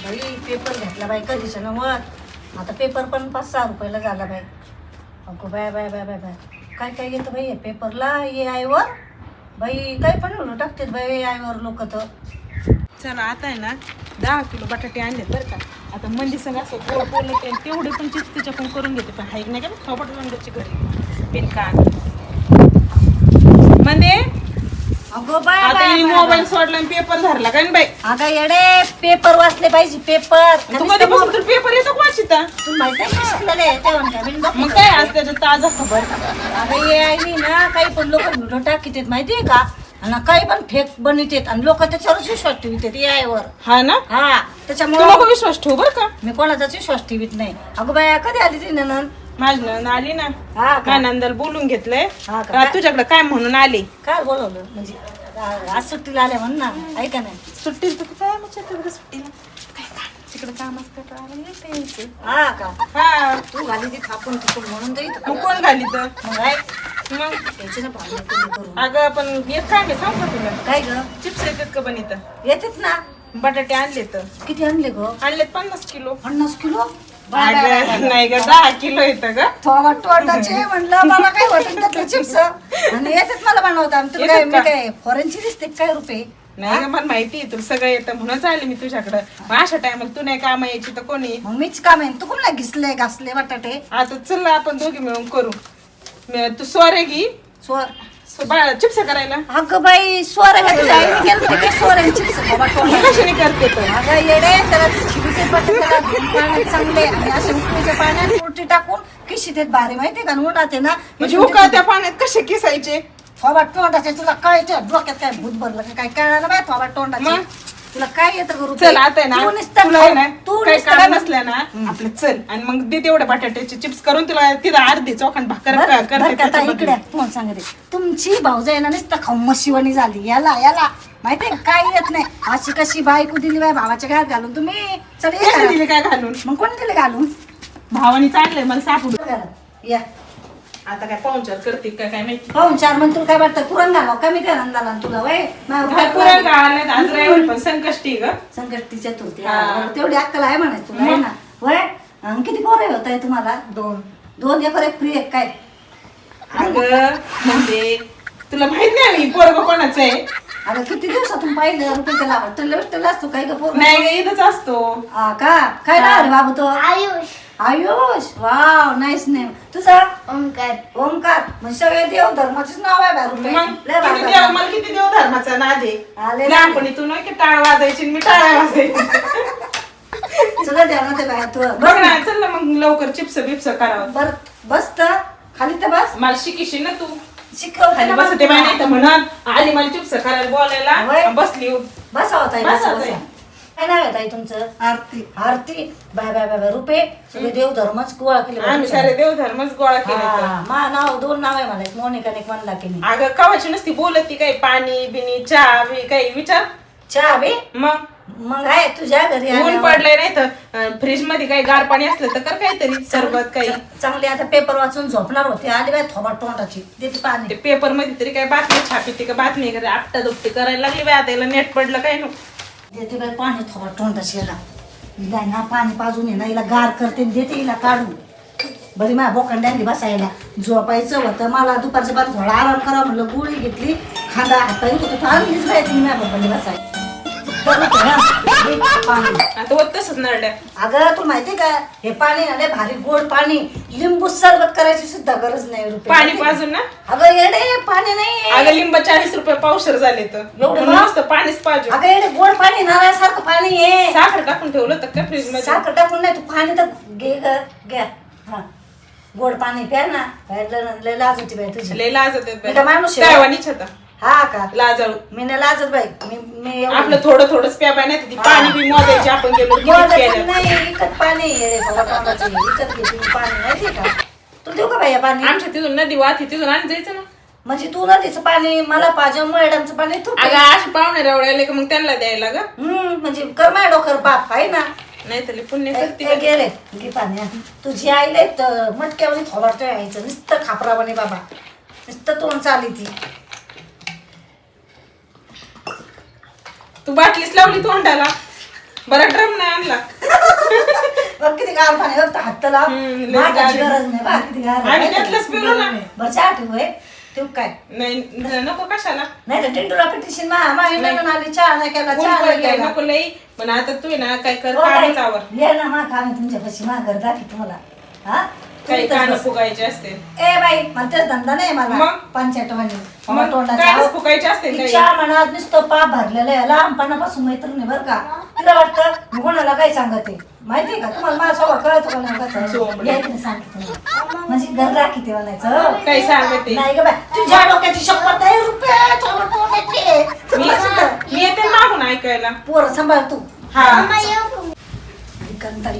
बाई पेपर घेतला बाई कधीच नव्हत आता पेपर पण 5-6 रुपयाला झाला बाई. अगो बाय बाय बाय बाय बाय काय काय येतं बाई पेपरला AI वर बाई काही पण म्हणून टाकतात बाई AI वर लोक तर. चला आता आहे ना 10 किलो बटाटे आणलेत बरं का. आता मंदी संग असं गोड बोलते तेवढे पण चिप्स तिच्या पण करून घेते पण हाईक नाही का खबर रंगाची घरी पेन का म्हणजे अगो बाय आता बाय ही बाय मोबाईल सोडला आणि पेपर धरला काय बाई. अगं येडे पेपर वाचले पाहिजे पेपर. तू कधीपासून तर पेपर येतो का वाचिता तू माहिती आहे का शिकलेले आहे तेव्हा काय बिन बघ. मग काय आज त्याच्यात ताजा खबर अगं AI ना काही पण लोक व्हिडिओ टाकतात माहितीये का आणि काही पण फेक बनवतात आणि लोक त्याच्यावरच विश्वास ठेवतात AI वर. हा ना हा तू त्याच्यामुळे नको विश्वास ठेवू बरं का. मी कोणाचाच विश्वास ठेवीत नाही. अगं बाया कधी आली ती ननंद? माझी नंद आली ना हा का? काय नंदाला बोलून घेतलंय हा का? तुझ्याकडे काय म्हणून आली काय बोलवलं म्हणजे आज सुट्टीला आल्या म्हण ना ऐका नाही. सुट्टीला तर काय मग सुट्टीला काय काम तिकडे कामच करायला येते हा का हा तू घाली ती थापून तिथून म्हणून जाईल मग कोण घाली तर मग ऐक मग त्याची ना भावना कमी करू. अगं पण येत काय मी सांग का तुला काय ग चिप्स येतात का बनित येतेच ना. बटाटे आणले तर किती आणले ग? आणलेत 50 किलो 50 किलो? अगं नाही ग 10 किलो येतं ग थोडा तोंडाचे म्हणलं मला काय वाटत त्यातले चिप्स आणि येतात मला बनवता तुला काय येतात मी का? काय फॉरेनची दिसते काय रुपये? नाही ग मला माहिती तुला सगळं येतं म्हणूनच आले मी तुझ्याकडं मग अशा टायमाला तू नाही काम यायची तर कोणी मग मीच काम आहे तू कुठला घिसले घासले बटाटे? आता चल आपण दोघी मिळून करू तू सोरे घे स्वर चिप्स करायला अगं बाई स्वर आहे तुझ्या आईने केलं होतं काय स्वरांची कशाने करते तर अगं येडे त्याला छिबीचे बटाटे त्याला धुवून पाण्यात चांगले आणि असे उकळीच्या पाण्यात पुरटी टाकून किशी देत भारी माहितीये का उन्हाते ना म्हणजे उकळत्या पाण्यात कसे किसायचे थोबाड तोंडाचे तुला काय ते डोक्यात काय भूत भरलं का काय कळलं बाय थोबाड तोंडाचे मग? तुला काय येतं करू चल आता आहे ना तू नुसतं तुला आहे ना तू काही नुसतं काम नसलं ना आपलं चल आणि मग दे तेवढ्या बटाट्याचे चिप्स करून तुला तिथं अर्धी चौकान भाकर करते बरं का आता त्याच्या इकडे बदली. तुम्हाला सांगते तुमची भाऊजाई ना नुसतं खाऊ मशिवणी झाली याला याला माहितीये का? काय येत नाही अशी कशी बायको दिली बाय भावाच्या घरात घालून तुम्ही चल ये काय घरात. दिले काय घालून मग कोण दिले घालून? भावानी चाललंय मला सापडू घरात या आता काय पाहुणचार करते काय माहिती पाहून 4 मग तुला काय वाटतं पुरण घालावं कमी करा झाला तुला वय काय पुरण गाळायला आज रविवारी पण संकष्टी ग संकष्टी चतुर्थी हा. तेवढी अक्कल आहे म्हणायचं तुला आहे ना वय किती पोरं होत आहे तुम्हाला? 2 एकर एक फ्री एक काय? अगं म्हणजे तुला माहित नाही मी पोरग कोणाचं आहे अगं किती दिवसातून पाहिलं रुपये त्याला हॉटेल असतो काय का पोर नाही ग इथंच असतो का काय नाव रे बाबू तो? आयुष वाव नाईस नेम तुझा? ओंकार म्हणजे सगळे देव धर्माचेच नाव आहे रुपये मग किती देव मला किती देव धर्माचा नाद आले आहे लहानपणी तू नाही की टाळ वाजायची आणि मी टाळ्या वाजायची सगळं देवना ते बाहेर तू बघ ना चल ना मग लवकर चिप्स बिप्स करावं बर बस तर खाली तर बस मला शिकीशी ना तू शिकव खाली बसते बाय नाही तर म्हणत आली मला चिप्स करायला बोलायला होय. बसली बसा होता बसा ताई. काय नाव आहे ताई तुमचं? आरती बाय बाय बाय बाय रुपये सगळे देव धर्मच गोळा केले आम्ही सारे देव धर्मच गोळा केले तर. मा नाव 2 नाव आहे मला एक मोनिका आणि एक मंदाकिनी. अगं कवाची नसती बोलत ती काही पाणी बिनी चहा बी काही विचार चहा बे मग आहे तुझ्या घरी ऊन आल्यावर. पडलंय नाही तर फ्रीज मध्ये काही गार पाणी असलं तर कर काहीतरी सरबत काही चांगली आता पेपर वाचून झोपणार होते आली बाय थोबा तोंडाची देते ते पाणी पेपर मध्ये तरी काही बातमी छापी का बातमी का आपटा दुपटी करायला लागली बाय आता याला नेट पडलं काय नो देते बाय पाणी थोबा तोंडाची याला हिला ना पाणी पाजून ये ना हिला गार करते आणि देते हिला काढून बरी माझ्या बोकांड्यांनी बसायला झोपायचं होतं मला दुपारच्या बाद थोडा आराम करा म्हणलं गोळी घेतली खांदा हाताही होतं आणलीच बायची माझ्या बोकांडी बसायला पाणी आता होत तसंच नरड्या अगं तू माहिती का हे पाणी ना लय भारी गोड पाणी लिंबू सरबत करायची सुद्धा गरज नाही रुपये पाणी पाजून ना अगं येडे पाणी नाही अगं लिंब 40 रुपये पावशर झाले तर एवढं म्हणून महाग? मस्त पाणीच पाजू अगं येडे गोड पाणी नारळासारखं पाणी आहे साखर टाकून ठेवलं तर का फ्रीज मध्ये साखर टाकून नाही तू पाणी तर घे घ्या हा गोड पाणी प्या ना लय लाज होती बाई तुझी लय लाजत मी काय माणूस आहे? त्यावानीच होता हा का लाजाळू मी नाही लाजत बाई मी एवढं- आपलं थोडं थोडंच प्या बाय नाही ती पाणी बी मोजायची आपण गेलो किती गोडाचं प्यायला. नाही विकत पाणी येडे बाबा तोंडाचं विकत घेते मी पाणी माहितीये का तू देऊ का बाई हे पाणी आमच्या तिथून नदी वाहती तिथून आणि जायचं ना म्हणजे तू नदीचं पाणी मला पाहिजे मॅडमचं पाणी तू अगं अशी पाहुणे रावळे का मग त्यांना द्यायला ग म्हणजे कर माझ्या डोकर बाप आहे ना नाही तर पुण्य ते करते गेले घे पाणी तुझी आईले मटक्यावर थोबाडतो यायचं नुसतं खापरावाने बाबा नुसतं तोंड चाली ती तू बाटलीच लावली तोंडाला बरं ड्रम नाही आणला. बघ किती गार पाणी बघ हात लाव लय माठाची गार. गरज नाही बा किती गार आम्ही त्यातलंच पिलो ना. बरं चहा ठेव होय. ठेव काय नाही नको कशाला नाही तर टिंडूला पिटिशन मा आली चहा नाही केला ऊन चहा नाही पडलंय, केला नको लई. पण आता तू आहे ना काय कर हो ताई, काढायचं आवर. ये ना मा काम आहे तुमच्यापाशी मा घर दाखी तुम्हाला हा काही तुम्ही कान तसं- फुगायचे असते. ए बाई मला तेच धंदा नाही मला मग? पंचायत मग तोंडाचा कानच फुगायचे असते काही. तिच्या मनात नुसतं पाप भरलेलं आहे लहानपणापासून मैत्रिणी बरं का तिला वाटतं मी कोणाला काय सांगते माहितीये का तुम्हाला माझा स्वभाव कळतो का नाही कसं चोमडं. यायचं सांगते तुम्हाला. म्हणजे घर राखी ते म्हणायचं काही सांगते नाही ग बाय तुझ्या डोक्याची शपथ आहे रुपये टोमॅटो मी येते मागून ऐकायला. पोरं सांभाळ तू हा कंटाळी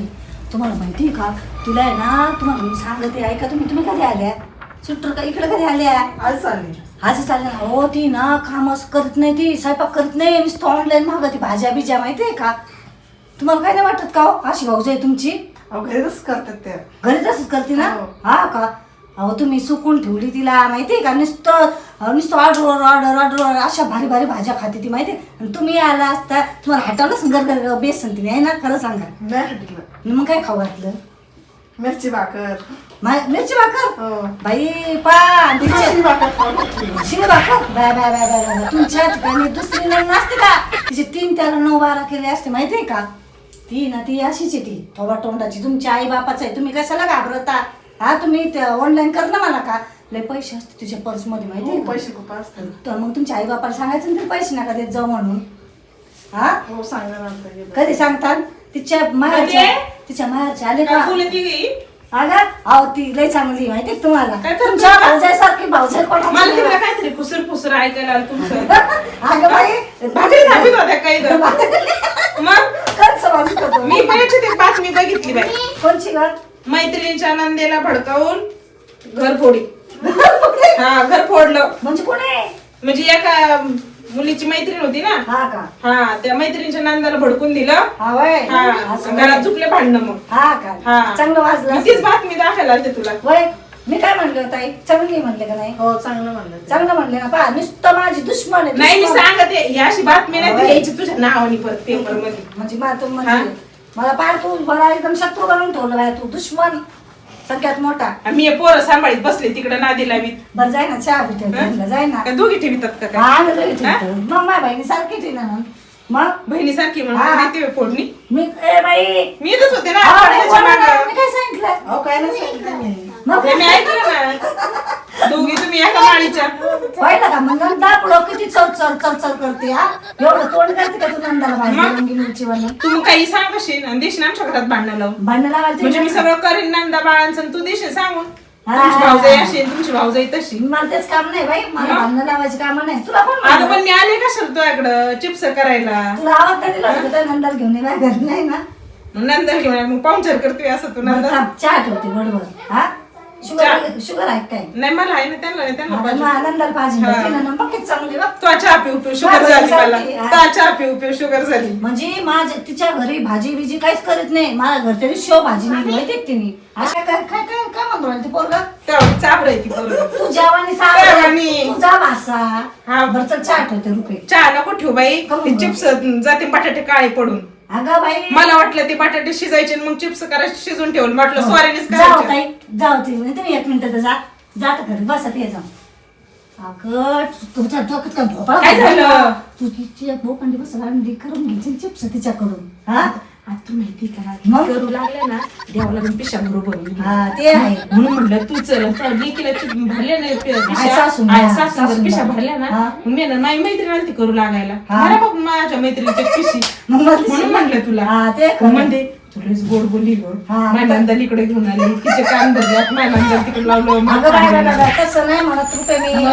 तुम्हाला माहिती आहे का तुला आहे ना तुम्हाला मी सांगते ऐका तुम्ही कधी आल्या सुट्टर का इकडे कधी आल्या आज चालली असं चाललं हो ती ना कामच करत नाही ती स्वयंपाक करत नाही नुसतं ऑनलाईन मागती भाज्या बिज्या माहिती आहे का तुम्हाला काय नाही वाटत का हो अशी भाऊज आहे तुमची अहो घरीच करतात त्या घरी तसंच करते ना हो. हा का अहो तुम्ही सुकून ठेवली तिला माहिती आहे का नुसतं ऑर्डर अशा भारी भारी भाज्या खाते ती माहिती आहे आणि तुम्ही आला असता तुम्हाला हटवलं घर बेसन तिने आहे ना खरं सांगा नाही हटलं मग काय खाऊ घातलं मिरची भाकर मिरची भाकर हो बाई पा मिरची भाकर खाऊ घातली. शिव भाकर बाय बाय बाय बाय बाय तुमच्या ठिकाणी दुसरी नाही नसते का तिचे 3 त्याला 9 12 केले असते माहितीये का ती ना ती अशीच आहे ती थोबा तोंडाची तुमच्या आई बापाच आहे तुम्ही कशाला घाबरता हा तुम्ही ऑनलाईन कर ना मला का लय पैसे असते तुझ्या पर्स मध्ये माहितीये हो, का? पैसे खूप असतात तर मग तुमच्या आई बापाला सांगायचं ना ते पैसे नका देत जाऊ म्हणून हा हो सांगा ना कधी सांगतात तिच्या मायाच्या आले काय का बोलती गई? अगं अहो ती लय चांगली माहितीये का तुम्हाला काय करते? तुमच्या भाऊजाईसारखी भाऊजाई मला कोणाची तिकडे नाही. काहीतरी फुसर फुसर ऐकायला आलं तुमचं. अगं बाई भाकरी थापित होत्या काही तर. मग कर समाज करतो मी पण याची ती बातमी बघितली बाई. कोणची ग मैत्रिणीच्या नंदेला भडकावून घर फोडी. हा घर फोडलं. म्हणजे कोणी म्हणजे एका मुलीची मैत्रीण होती ना. हा का हा त्या मैत्रिणीच्या नंदाला भडकून दिलं. हा वय हा असं घरात वय. चुकले भांडणं मग. हा का हा. चांगलं वाजलं मी असेल. तीच बातमी दाखवायला आलते तुला. वय मी काय म्हणले ताई चांगली म्हणले का नाही हो चांगलं म्हणलं ते. चांगलं म्हणले ना पहा नुसतं माझी दुश्मन आहे नाही मी दुश्मन. सांगते ही अशी बातमी नाही ती होय. यायची तुझ्या नावाने परत पेपर मध्ये. म्हणजे मला तू हा? म्हणजे मला पाय तू मला एकदम शत्रू बनवून ठेवलं बाय तू दुश्मन सगळ्यात मोठा आणि मी हे पोरं सांभाळीत बसले तिकडे नादी लावीत. बरं जाय ना चहा बी ठेव जाय ना का दोघी ठेवितात का काय? हा ना जाय ठेवतो. मग माझ्या बहिणी सारखीच आहे ना मग बहिणीसारखी हा. म्हणून देते फोडणी. मी ए बाई मी येतच होते ना अहो, नाही त्याच्या बोला ना, मागं. मी काय सांगितलं अहो काय नाही सांगितलं मी मग हे मी ऐकलं ना दोघी तुम्ही एका माळीच्या. पाहिलं का मग नंदा पुढं किती चल करते हा एवढं तोंड करते का तू नंदाला मग? भाजी मिरची वाली तू काही सांगशील आणि देशील आमच्या घरात भांडणं लावून. भांडण लावायचं म्हणजे मी सगळं करीन नंदा बाळांचं आणि तू देशील सांगून. हा. तुमची भाऊजाई अशी आणि तुमची भाऊजाई तशी. मला तेच काम नाही बाई मला मग? भांडण लावायची काम नाही तुला कोण अगं म्हणलं? पण मी आले कशाला तुझ्याकडं चिप्स करायला. तुला आवाज नाही दिला होता तर नंदाला घेऊन ये माझ्या घरी नाही ना मग नंतर घेऊन ये. मग पाहुणचार करतोय असं तू बरं नंतर. थांब, चहा ठेवते बरोबर हा शुगर आहे काय नाही मला आहे ना त्यांना नाही त्यांना पाहिजे. नंदाला पाहिजे हा. तिला ना बघ किती चांगली बघ तो चहा पिऊ पिऊ शुगर माझं झाली मला. सारखी, हा. तो चहा पिऊ पिऊ शुगर झाली. म्हणजे माझ्या तिच्या घरी भाजी बिजी काहीच करत नाही माझ्या घरी तरी शेव भाजी नाही माहिती आहे तिने अशा काय काय काय काय म्हणतो राहिली ती पोरगं तेव्हा चाबरायची बरोबर. तू जेवानी जेवानी. तुझा भासा हा. बरं चल चहा ठेवते रुपये चहा नको ठेवू बाई. काहून ते गं? चिप्स जाते बटाटे काळे पडून. अगं बाई मला वाटलं ते बटाटे शिजायचे आणि मग चिप्स करायचे शिजून ठेवून म्हटलं स्वारीनेच जाऊ करायचे. ताई जाऊ ती तुम्ही 1 मिनिट जात घरी बसत ये जाऊ अगं तुझ्या डोक्यात काय भोपळा काय झालं? तू तिची भोपंडी बसला आणि करून घ्यायची चिप्स तिच्याकडून हा आता तू माहिती का मग? करू लागले ना देवाला पण पिशा बरोबर हा ते आहे म्हणून म्हटलं तू चल त्या लेकीला भरल्या नाही आहे सासून, हा, सासून पिशा भरल्या. भरल्या ना हा. मग मी ना माझी मैत्रीण आली ती करू लागायला. हा. मला बघ माझ्या मैत्रिणीची पिशी मग मला म्हणून म्हटलं तुला हा ते मग खरं. म्हणते तुलाच गोड बोलली गं. हा. माझ्या नंदाला इकडे घेऊन आली तिचे कान भरल्यात माझ्या नंदाला तिकडे लावलं अगं मग बाय खाल्लं. बाय तसं नाही म्हणत रुपये मी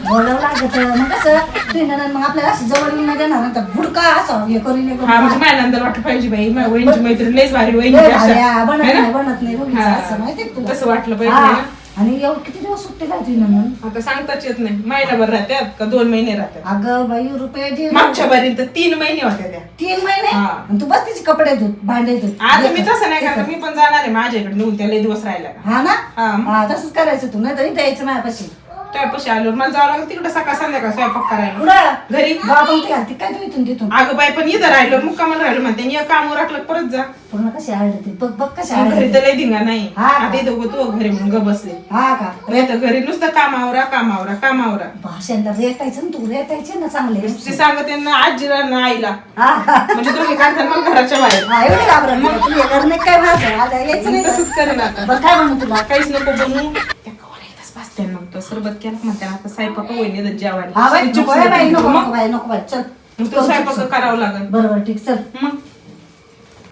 बोलावं लागत मग कसं तुम्ही मग आपल्याला असं जवळ येऊन नाही देणार ना तर भुडका असं हे करून हे करून. हा म्हणजे माझ्या नंदाला वाटलं पाहिजे बाई माझ्या वहिनीची मैत्रीण लयच भारी वहिनी लय अशा. भारी, हा, बनत है ना? नाही बनत नाही दोघीचं हा. असं माहितीये का तुला? तसं वाटलं पाहिजे हा. ना. आणि एवढं किती दिवस सुट्टी काय तुझी म्हणून आता सांगताच येत नाही महिनाभर राहत्यात का 2 महिने राहत्यात. अगं बाई रुपये दे. मागच्या बारीत 3 महिने होत्या त्या. 3 महिने हा. आणि तू बस तिचे कपडे धुत भांडे धुत आता मी तसं नाही का मी पण जाणार आहे माझ्याकडे निघून त्याला दिवस राहिला का. हा ना हा. हा तसंच करायचं तू नाही तर इथे यायचं माझ्यापाशी त्यापाशी आलो मला जावं लागलं तिकडे सकाळ संध्याकाळ स्वयंपाक करायला कुठं घरी गावात होती घालते काय तू इथून तिथून अगं बाई पण इथं राहिलो मुक्कामाला राहिलो म्हणते आणि कामावर राखलं परत जा पूर्ण कशी आढळते बघ बघ कशी घरी आढळते तर लय धिंगा नाही हा का? आता इथं तू घरी म्हणून ग बसले हा का नाही तर घरी नुसतं कामावरा कामावरा कामावरा भाषणला रेटायचं ना तू रेटायचे ना चांगले ते सांगत त्यांना आजीला ना आईला हा का म्हणजे दोघे काढतात मग घराच्या बाहेर हा एवढे घाबरत नाही. तू हे घर नाही काय माझं आलं यायचं नाही तसंच करेन आता बरं काय म्हणू तुला काहीच नको बनवू त्या कवाला एकदाच बसते मग तो सरबत केला म्हणते आता स्वयंपाक होईल हा जेवायला बाई नको आहे बाई नको मग नको बाई नको बाई चल तो स्वयंपाक करावं लागेल बरोबर ठीक चल मग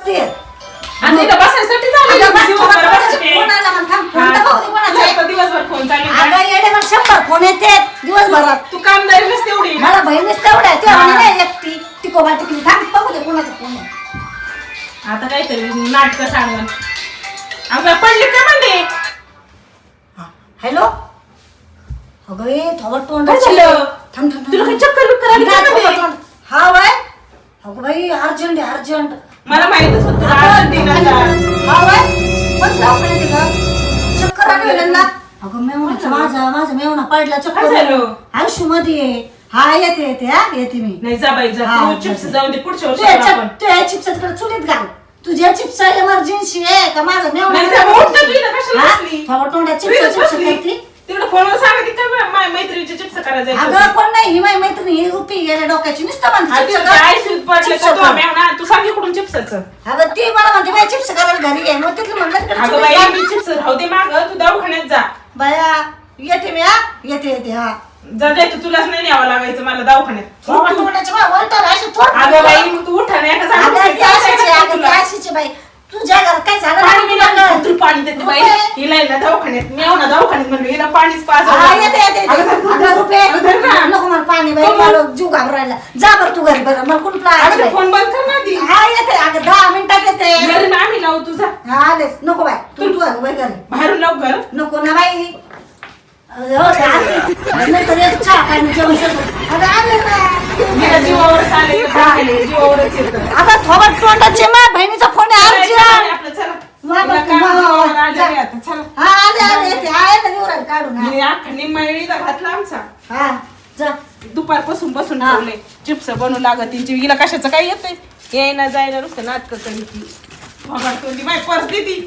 ते आणि इथं बसायसाठी झालेली अगं, बस, दिवसभर कोणाचा बसते. फोन आला मला, थांब, फोन हा. तर बघू दे कोणाचा आहे. आता दिवसभर फोन चालू आहे. अगं येडेवर 100 फोन येते दिवसभरात तू कामदारी नसते एवढी मला बहिणीच तेवढ्या आहे तेव्हा हा. म्हणे नाही एकटी टिकोबा टिकली थांब बघू दे कोणाचा फोन आहे आता काहीतरी नाटक सांगून अगं पडली का म्हणते हॅलो अगं ए थोडं तोंड काय झालं? थांब थांब तुला काही चक्कर बिक्कर आली का मध्ये? हा बाय अगं बाई अर्जंट आहे अर्जंट मला माहितच होतं तुला अर्जेंटिनाचा. हा बाय बस दवाखान्यात गेलं चक्कर आली ना अगं मेवणा माझा मेवणा पडला काय चक्कर झालं? आयुष्य मध्ये हा येते हा येते मी नाही जा बाई जा हा, तू चिप्स जा. जाऊन दे पुढच्या वर्षी आपण तुझ्या चिप्सकडे चुलीत घाल तुझ्या चिप्स एमर्जन्सी आहे का माझा नाही जा, उठ ना, तू इथं कशाला बसली? तोंडा तू इथं चिप्स बसली. करते तिकडे फोनवर सांगते का माझ्या मैत्रिणीचे चिप्स करायचे अगं कोण नाही ही माझी मैत्रिणी ही रुपी गेल्या डोक्याची नुसतं म्हणते चिप्स कर. आई सूत पडले चिप्स का तू कर. आम्ही ना तू सांग इकडून चिप्सचं अगं ती मला म्हणते बाई चिप्स करायला घरी आहे मग तिथलं म्हणलं तिकडे अगं चुलीत बाई घाल. मी चिप्स राहू दे माग तू दवाखान्यात जा बाया येते मी हा येते हा जा दे तू तुलाच नाही न्यावं लागायचं मला दवाखान्यात थोडं तोंडाची बाई वळतं अशी थोडं अगं बाई मग तू उठा नाही का अगं सांगू ती अशीच आहे, अगं ती अशीच आहे बाई तुझ्या घरात काय झालं पाणी मी तुला कळलं? तू पाणी देते बाई हिला हिला दवाखान्यात मी ना दवाखान्यात म्हणलं हिला पाणीच पाच हा, येते. अगं, रुपये. नको मला पाणी बाई हो, मग. मला जीव घाबरायला जा बरं तू घरी बरं मला कुठं प्लान फोन बंद कर ना ती हा येते अगं 10 मिनिटात येते घरी ना आम्ही लावू तुझा हा आलेच नको बाई तू बाई घरी बाहेरून लाव घर नको ना बाई अगं, हो, ते आले. नंतर एक चहा पाणी जेवण करतो. अगं, आले मला ना. जीवावरच आले जीवावरच येतं आता थोबट तोंडाचे मा बहिणीचा फोन आहे अर्जंट आपलं चला वा, तिला वा, काम वा, वा, जीवावर वा. आलेलं आहे आता, चला हा आले येते आहे ना निवरायला काढून हा. मी अख्खा निम्माळीचा घातला आमचा हा जा दुपारपासून बसून हा. ठेवले चिप्स बनवू लागत तिची हिला कशाचं काय येतंय यायला जायला नुसतं नाटकं करी ती तोंडी माय पर्स देती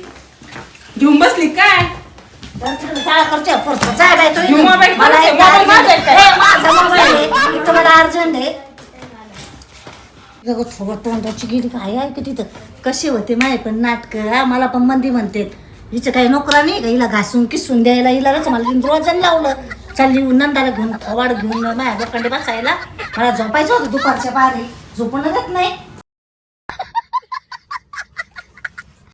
घेऊन बसली काय जा तिकडे जा करते परत. जा बाई, तू घेऊ इथून. मोबाईल मला कोणाचा आहे? एक मोबाईल अर्जंट माझा आहे काय? ए, माझा मोबाईल आहे. इथं मला अर्जंट आहे थोबट तोंडाची गेली काय आहे की तिथं कशी होते माय पण नाटक मला पण मंदी म्हणते हिचं काही नोकरा नाही का हिला घासून किसून द्यायला हिला रच मला रोजन लावलं चालली नंदाला घेऊन थोबाड घेऊन माझ्या लोखंडे बसायला मला झोपायचं होतं दुपारच्या पारी झोपून देत नाही